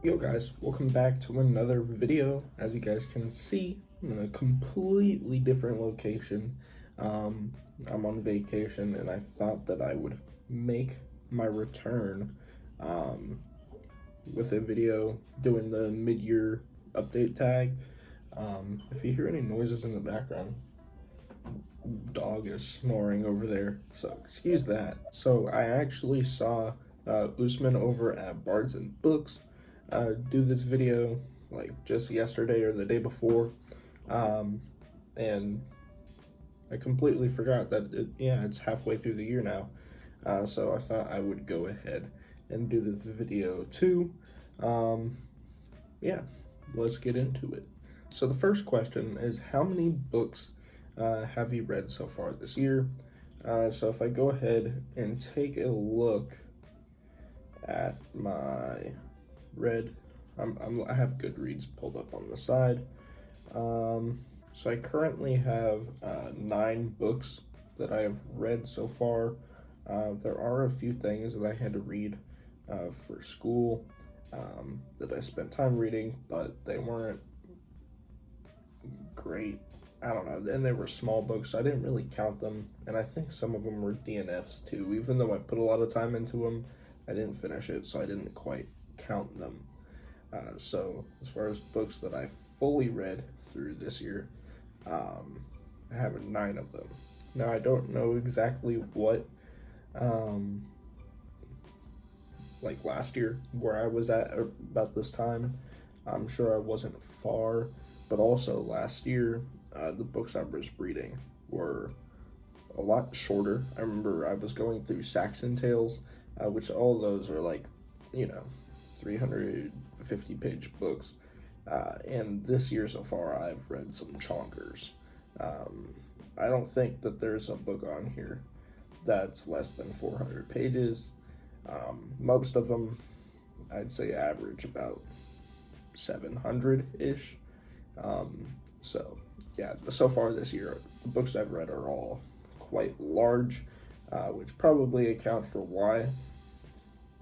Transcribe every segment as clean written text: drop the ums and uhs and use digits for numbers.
Yo guys, welcome back to another video. As you guys can see, I'm in a completely different location. I'm on vacation and I thought that I would make my return um, with a video doing the mid-year update tag. If you hear any noises in the background, dog is snoring over there, so excuse that. So I actually saw Usman over at Bards and Books do this video like just yesterday or the day before, and I completely forgot that it's halfway through the year now. So I thought I would go ahead and do this video too. Um, yeah, let's get into it. So the first question is, how many books have you read so far this year? So if I go ahead and take a look at my read, I have Goodreads pulled up on the side. So I currently have 9 books that I have read so far. There are a few things that I had to read for school that I spent time reading, but they weren't great. I don't know, and they were small books, so I didn't really count them, and I think some of them were DNFs too. Even though I put a lot of time into them, I didn't finish it, so I didn't quite count them. So as far as books that I fully read through this year, I have 9 of them. Now I don't know exactly what, like last year, where I was at about this time. I'm sure I wasn't far, but also last year, the books I was reading were a lot shorter. I remember I was going through Saxon Tales, which all those are like, 350-page books. And this year so far, I've read some chonkers. I don't think that there's a book on here that's less than 400 pages. Most of them, I'd say, average about 700-ish. So, yeah, so far this year, the books I've read are all quite large, which probably accounts for why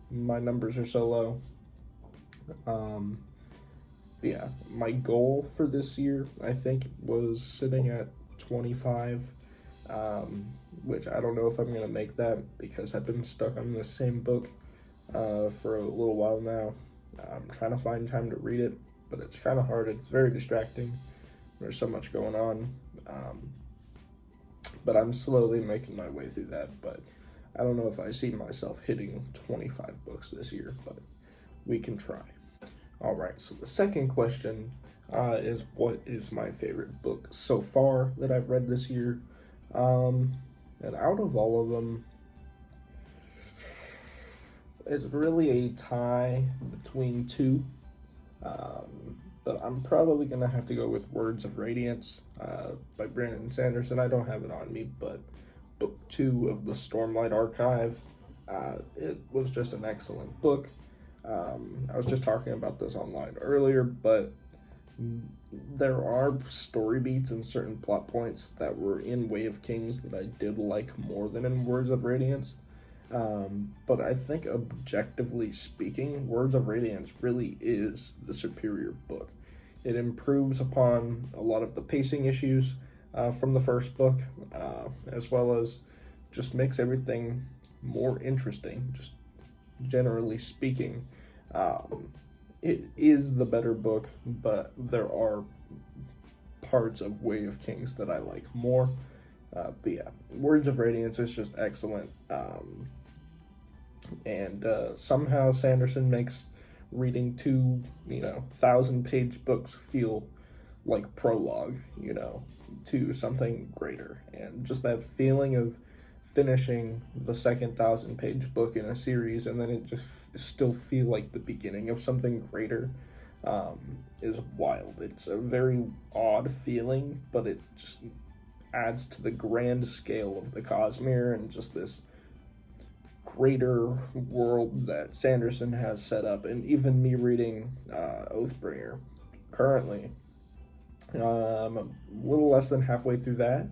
my numbers are so low. But yeah, my goal for this year, I think, was sitting at 25, which I don't know if I'm going to make that because I've been stuck on the same book for a little while now. I'm trying to find time to read it, but it's kind of hard. It's very distracting. There's so much going on. But I'm slowly making my way through that. But I don't know if I see myself hitting 25 books this year, but we can try. All right, so the second question is, what is my favorite book so far that I've read this year? And out of all of them, it's really a tie between 2. But I'm probably going to have to go with Words of Radiance by Brandon Sanderson. I don't have it on me, but book 2 of the Stormlight Archive. It was just an excellent book. I was just talking about this online earlier, but there are story beats and certain plot points that were in Way of Kings that I did like more than in Words of Radiance. But I think objectively speaking, Words of Radiance really is the superior book. It improves upon a lot of the pacing issues from the first book, as well as just makes everything more interesting, just generally speaking. It is the better book, but there are parts of Way of Kings that I like more. But yeah, Words of Radiance is just excellent. And somehow Sanderson makes reading 2, 1,000-page books feel like prologue, to something greater. And just that feeling of finishing the second 1,000-page book in a series and then it just still feel like the beginning of something greater is wild. It's a very odd feeling, but it just adds to the grand scale of the Cosmere and just this greater world that Sanderson has set up. And even me reading Oathbringer currently, I'm a little less than halfway through that.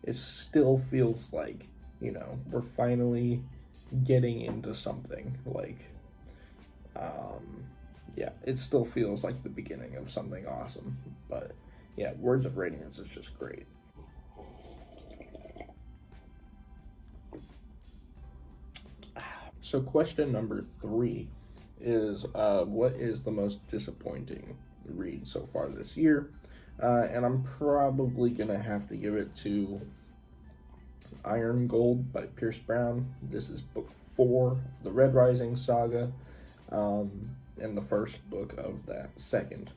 It still feels like, we're finally getting into something. Like, yeah, it still feels like the beginning of something awesome. But yeah, Words of Radiance is just great. So question number 3 is, what is the most disappointing read so far this year? And I'm probably gonna have to give it to Iron Gold by Pierce Brown. This is book 4 of the Red Rising saga, and the first book of that second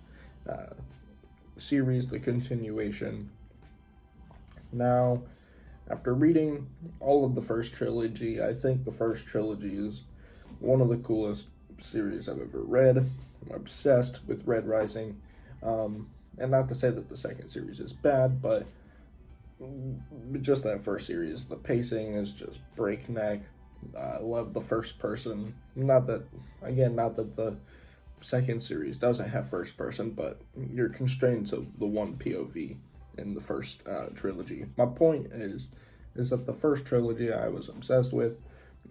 series, the continuation. Now, after reading all of the first trilogy, I think the first trilogy is one of the coolest series I've ever read. I'm obsessed with Red Rising. And not to say that the second series is bad, but just that first series, the pacing is just breakneck. I love the first person. Not that the second series doesn't have first person, but you're constrained to the one POV in the first trilogy. My point is that the first trilogy I was obsessed with,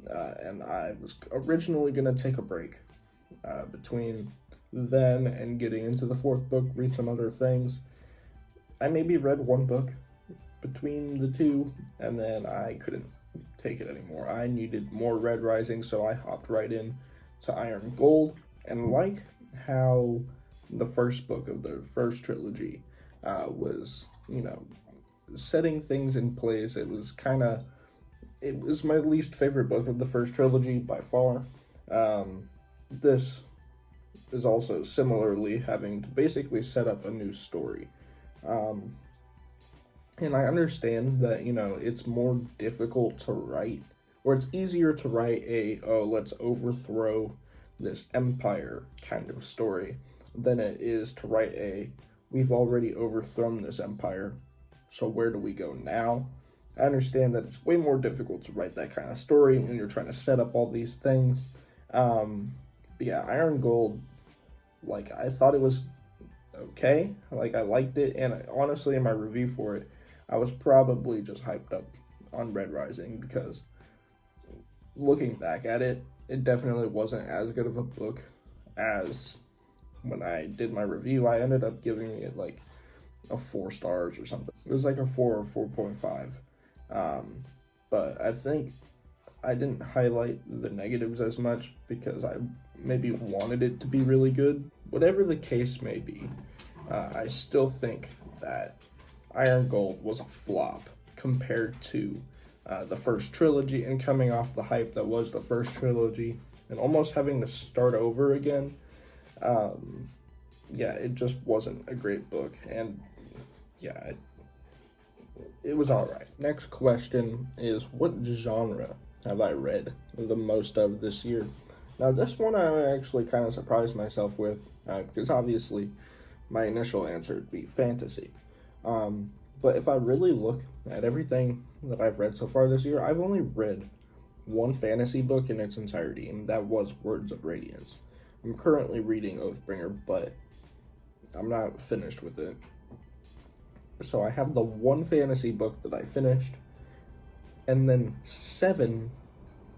and I was originally going to take a break between then and getting into the fourth book, read some other things. I maybe read one book between the two, and then I couldn't take it anymore. I needed more Red Rising, so I hopped right in to Iron Gold. And like how the first book of the first trilogy was, setting things in place, it was my least favorite book of the first trilogy by far. This is also similarly having to basically set up a new story. And I understand that, it's more difficult to write, or it's easier to write let's overthrow this empire kind of story than it is to write we've already overthrown this empire, so where do we go now? I understand that it's way more difficult to write that kind of story when you're trying to set up all these things. But yeah, Iron Gold, I thought it was okay. I liked it, and honestly, in my review for it, I was probably just hyped up on Red Rising because looking back at it, it definitely wasn't as good of a book as when I did my review. I ended up giving it a 4 stars or something. It was a 4 or 4.5. But I think I didn't highlight the negatives as much because I maybe wanted it to be really good. Whatever the case may be, I still think that Iron Gold was a flop compared to the first trilogy, and coming off the hype that was the first trilogy and almost having to start over again. Yeah, it just wasn't a great book, and yeah, it was alright. Next question is, what genre have I read the most of this year? Now, this one I actually kind of surprised myself with, because obviously my initial answer would be fantasy. But if I really look at everything that I've read so far this year, I've only read one fantasy book in its entirety, and that was Words of Radiance. I'm currently reading Oathbringer, but I'm not finished with it. So I have the one fantasy book that I finished, and then 7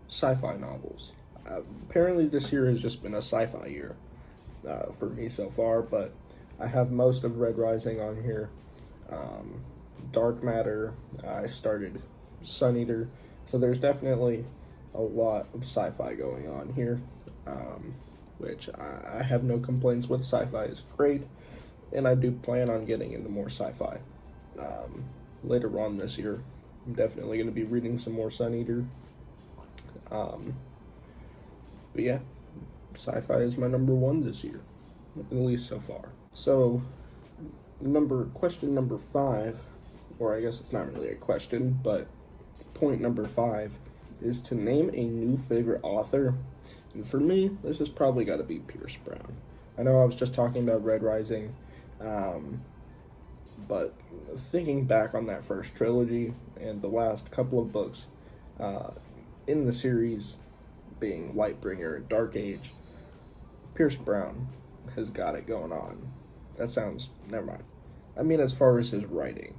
sci-fi novels. Apparently this year has just been a sci-fi year for me so far, but I have most of Red Rising on here. Dark Matter, I started Sun Eater, so there's definitely a lot of sci-fi going on here, which I have no complaints with. Sci-fi is great, and I do plan on getting into more sci-fi later on this year. I'm definitely going to be reading some more Sun Eater. But yeah, sci-fi is my number 1 this year, at least so far. So, question number 5, or I guess it's not really a question, but point number 5 is to name a new favorite author. And for me, this has probably got to be Pierce Brown. I know I was just talking about Red Rising, but thinking back on that first trilogy and the last couple of books in the series, being Lightbringer and Dark Age, Pierce Brown has got it going on. Never mind. I mean, as far as his writing,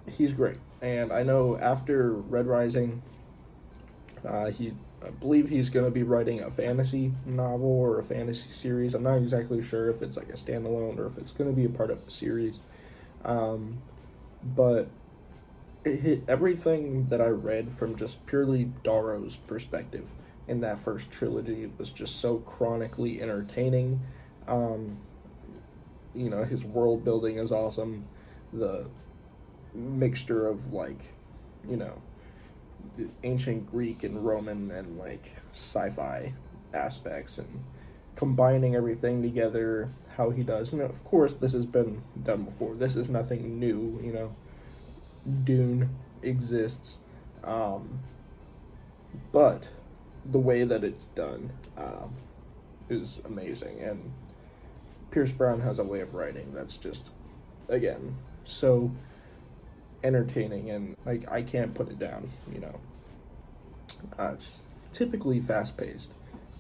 he's great. And I know after Red Rising, he I believe he's going to be writing a fantasy novel or a fantasy series. I'm not exactly sure if it's like a standalone or if it's going to be a part of a series. But it hit everything that I read from just purely Darrow's perspective in that first trilogy was just so chronically entertaining. Um, his world building is awesome. The mixture of like, you know, ancient Greek and Roman and like sci-fi aspects and combining everything together how he does. And of course, this has been done before. This is nothing new, Dune exists. But the way that it's done is amazing. And Pierce Brown has a way of writing that's just, again, so entertaining, and like I can't put it down. It's typically fast paced,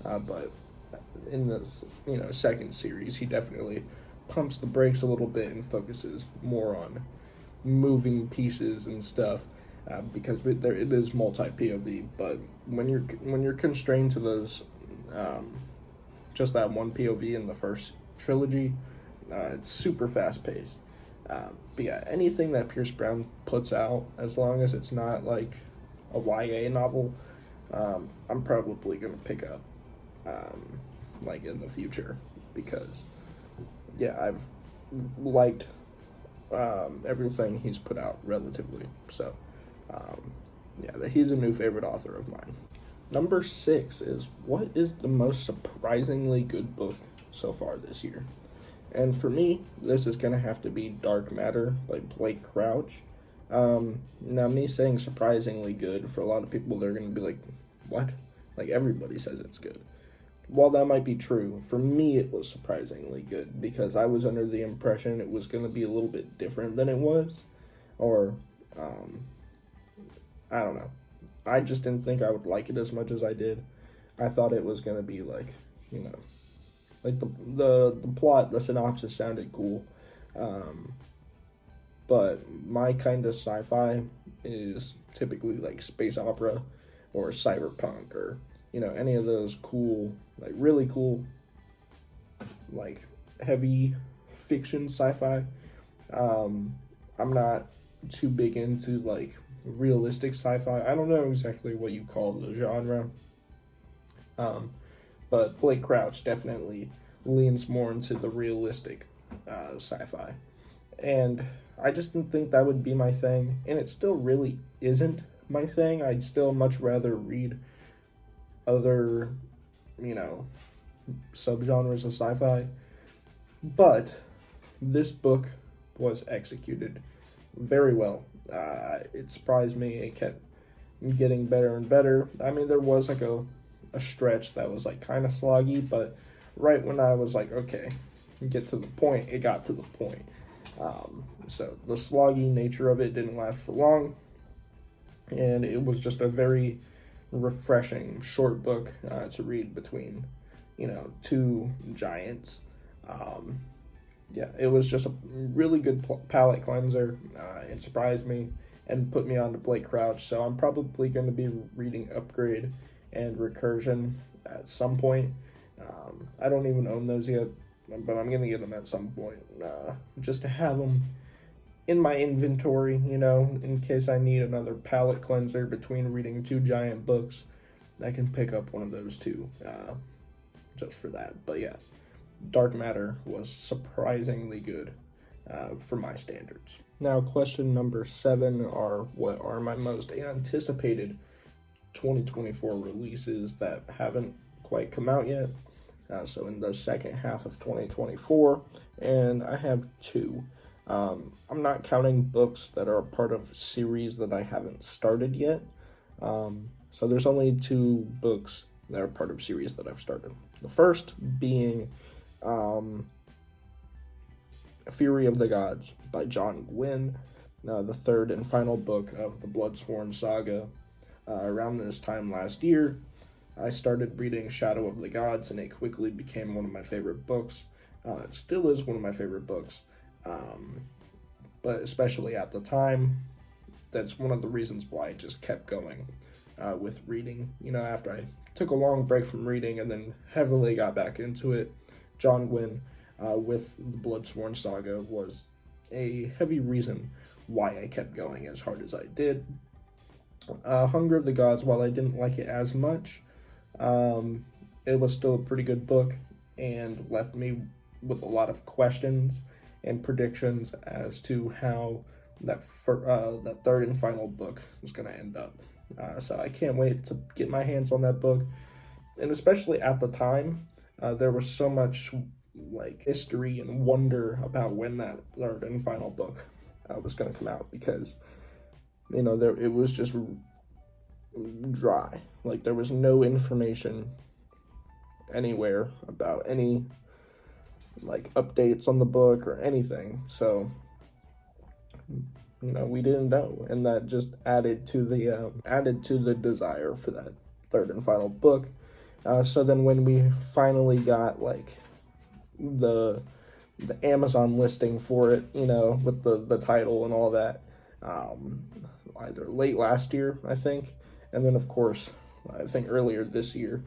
but in this second series he definitely pumps the brakes a little bit and focuses more on moving pieces and stuff, because it is multi POV. But when you're constrained to those, just that one POV in the first trilogy, it's super fast paced. But yeah, anything that Pierce Brown puts out, as long as it's not like a YA novel, I'm probably gonna pick up, like in the future, because yeah, I've liked everything he's put out relatively. So yeah, he's a new favorite author of mine. Number 6 is, what is the most surprisingly good book so far this year? And for me, this is going to have to be Dark Matter by Blake Crouch. Now, me saying surprisingly good, for a lot of people, they're going to be like, what? Like, everybody says it's good. While that might be true, for me, it was surprisingly good, because I was under the impression it was going to be a little bit different than it was. Or, I don't know. I just didn't think I would like it as much as I did. I thought it was going to be like, like the plot, the synopsis sounded cool, but my kind of sci-fi is typically like space opera or cyberpunk, or any of those cool, like really cool, like heavy fiction sci-fi. I'm not too big into like realistic sci-fi. I don't know exactly what you call the genre. But Blake Crouch definitely leans more into the realistic sci-fi. And I just didn't think that would be my thing. And it still really isn't my thing. I'd still much rather read other, subgenres of sci-fi. But this book was executed very well. It surprised me. It kept getting better and better. I mean, there was like a stretch that was like kind of sloggy, but right when I was like, okay, get to the point, it got to the point. So the sloggy nature of it didn't last for long, and it was just a very refreshing short book to read between two giants. Yeah, it was just a really good palate cleanser. It surprised me and put me on to Blake Crouch, so I'm probably going to be reading Upgrade and Recursion at some point. I don't even own those yet, but I'm going to get them at some point, just to have them in my inventory, in case I need another palate cleanser between reading two giant books. I can pick up one of those two, just for that. But yeah, Dark Matter was surprisingly good for my standards. Now, question number 7 are, what are my most anticipated 2024 releases that haven't quite come out yet? So in the second half of 2024, and I have 2. I'm not counting books that are a part of series that I haven't started yet. So there's only 2 books that are part of series that I've started. The first being Fury of the Gods by John Gwynne, the third and final book of the Bloodsworn saga. Around this time last year, I started reading Shadow of the Gods, and it quickly became one of my favorite books. It still is one of my favorite books, but especially at the time, that's one of the reasons why I just kept going. with reading. After I took a long break from reading and then heavily got back into it, John Gwynne with the Bloodsworn Saga was a heavy reason why I kept going as hard as I did. Hunger of the Gods, while I didn't like it as much, it was still a pretty good book and left me with a lot of questions and predictions as to how that third and final book was going to end up. So I can't wait to get my hands on that book. And especially at the time, there was so much history and wonder about when that third and final book was going to come out, because it was just dry. There was no information anywhere about any updates on the book or anything. So we didn't know, and that just added to the desire for that third and final book. So then when we finally got the Amazon listing for it, with the title and all that, either late last year, I think, and then of course I think earlier this year,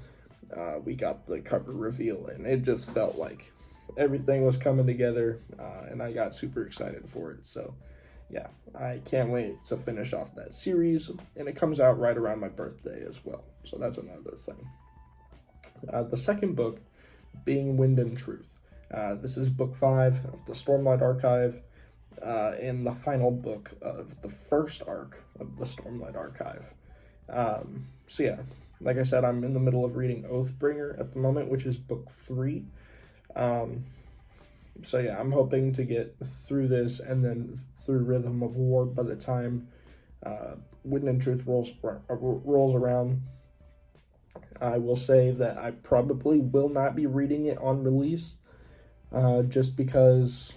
we got the cover reveal, and it just felt like everything was coming together, and I got super excited for it. So yeah, I can't wait to finish off that series, and it comes out right around my birthday as well, so that's another thing. The second book being Wind and Truth. This is book 5 of the Stormlight Archive, and the final book of the first arc of the Stormlight Archive. So yeah, like I said, I'm in the middle of reading Oathbringer at the moment, which is book 3. So yeah, I'm hoping to get through this and then through Rhythm of War by the time Wind and Truth rolls around. I will say that I probably will not be reading it on release, just because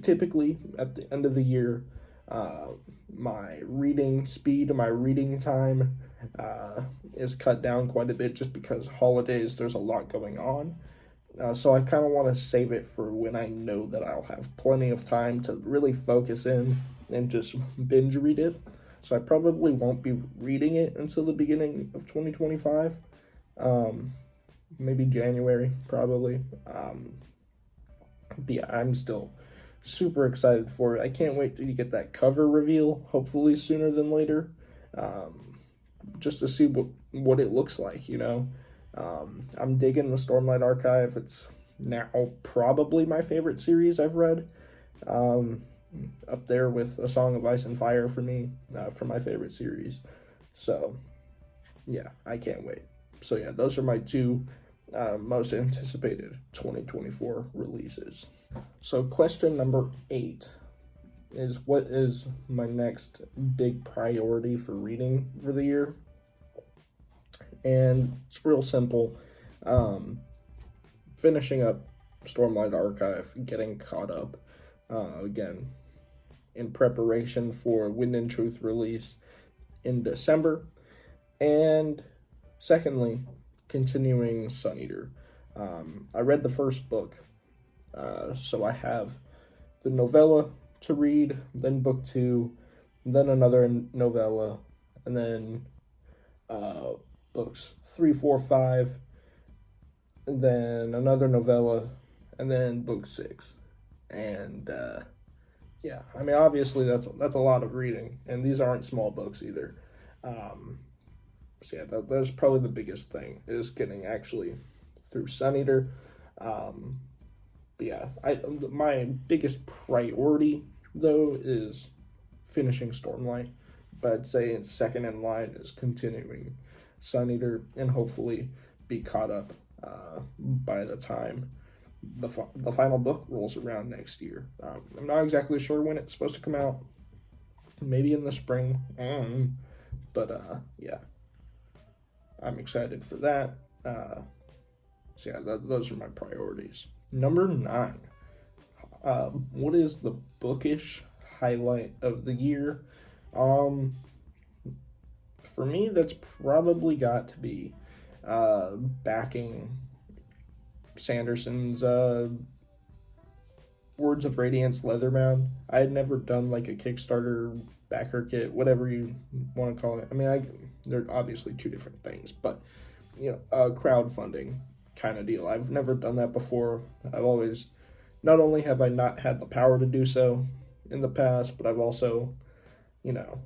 typically at the end of the year, my reading speed, my reading time is cut down quite a bit, just because holidays, there's a lot going on. So I kind of want to save it for when I know that I'll have plenty of time to really focus in and just binge read it. So I probably won't be reading it until the beginning of 2025, maybe January, probably. But yeah, I'm still super excited for it. I can't wait to get that cover reveal, hopefully sooner than later, just to see what it looks like, I'm digging the Stormlight Archive. It's now probably my favorite series I've read, up there with A Song of Ice and Fire for me, for my favorite series. So yeah, I can't wait. So yeah, those are my two most anticipated 2024 releases. So question number 8 is, what is my next big priority for reading for the year? And it's real simple. Finishing up Stormlight Archive, getting caught up, again, in preparation for Wind and Truth release in December. And secondly, continuing Sun Eater. I read the first book, so I have the novella to read, then book 2, then another novella, and then books 3, 4, 5, and then another novella, and then book 6. And yeah, I mean, obviously that's a lot of reading, and these aren't small books either. So yeah, that's probably the biggest thing, is getting actually through Sun Eater. But yeah, my biggest priority though is finishing Stormlight, but I'd say it's second in line is continuing Sun Eater, and hopefully be caught up by the time the final book rolls around next year. I'm not exactly sure when it's supposed to come out. Maybe in the spring. But yeah, I'm excited for that. So yeah, those are my priorities. Number 9. What is the bookish highlight of the year? For me, that's probably got to be backing Sanderson's Words of Radiance Leatherbound. I had never done a Kickstarter backer kit, whatever you want to call it. I mean, they're obviously two different things, but a crowdfunding kind of deal. I've never done that before. I've always, not only have I not had the power to do so in the past, but I've also, you know,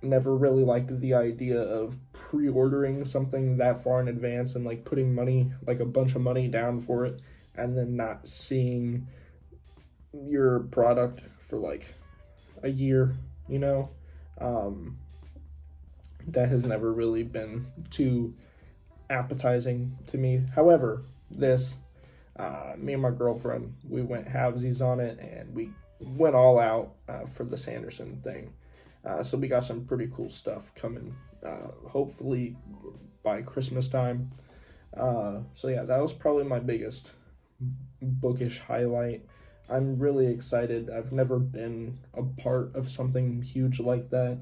never really liked the idea of pre-ordering something that far in advance and like putting money, like a bunch of money down for it, and then not seeing your product for like a year, that has never really been too appetizing to me. However, me and my girlfriend, we went halvesies on it, and we went all out for the Sanderson thing. So we got some pretty cool stuff coming, hopefully by Christmas time. So yeah, that was probably my biggest bookish highlight. I'm really excited. I've never been a part of something huge like that.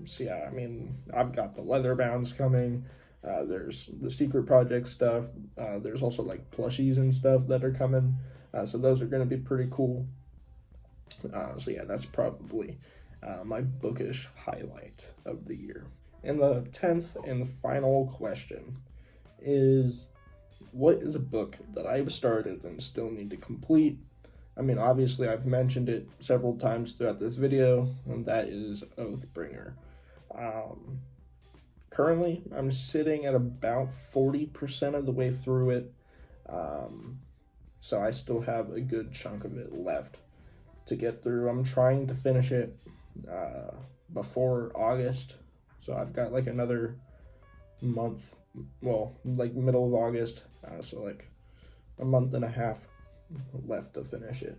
So yeah, I mean, I've got the leather bounds coming. There's the secret project stuff. There's also like plushies and stuff that are coming. So those are going to be pretty cool. So yeah, that's probably my bookish highlight of the year. And the 10th and final question is, what is a book that I've started and still need to complete? I mean, obviously I've mentioned it several times throughout this video, and that is Oathbringer. Currently, I'm sitting at about 40% of the way through it, so I still have a good chunk of it left to get through. I'm trying to finish it before August, so I've got like another month, well, like middle of August, so like a month and a half left to finish it.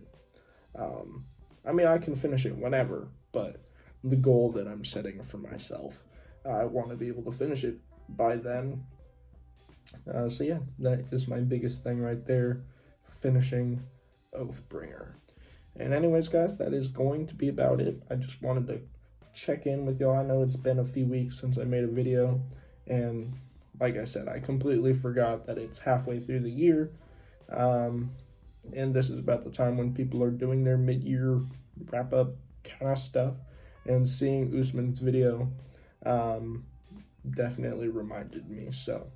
I mean, I can finish it whenever, but the goal that I'm setting for myself, I want to be able to finish it by then. So yeah, that is my biggest thing right there, finishing Oathbringer. And anyways, guys, that is going to be about it. I just wanted to check in with y'all. I know it's been a few weeks since I made a video, and like I said, I completely forgot that it's halfway through the year, and this is about the time when people are doing their mid-year wrap-up kind of stuff, and seeing Usman's video definitely reminded me. So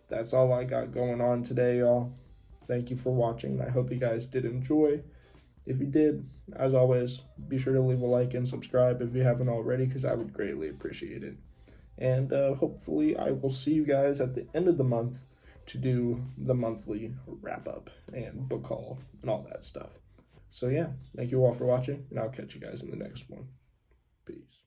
that's all I got going on today, y'all. Thank you for watching. I hope you guys did enjoy. If you did, as always, be sure to leave a like and subscribe if you haven't already, because I would greatly appreciate it. And hopefully I will see you guys at the end of the month to do the monthly wrap-up and book haul and all that stuff. So yeah, thank you all for watching, and I'll catch you guys in the next one. Peace.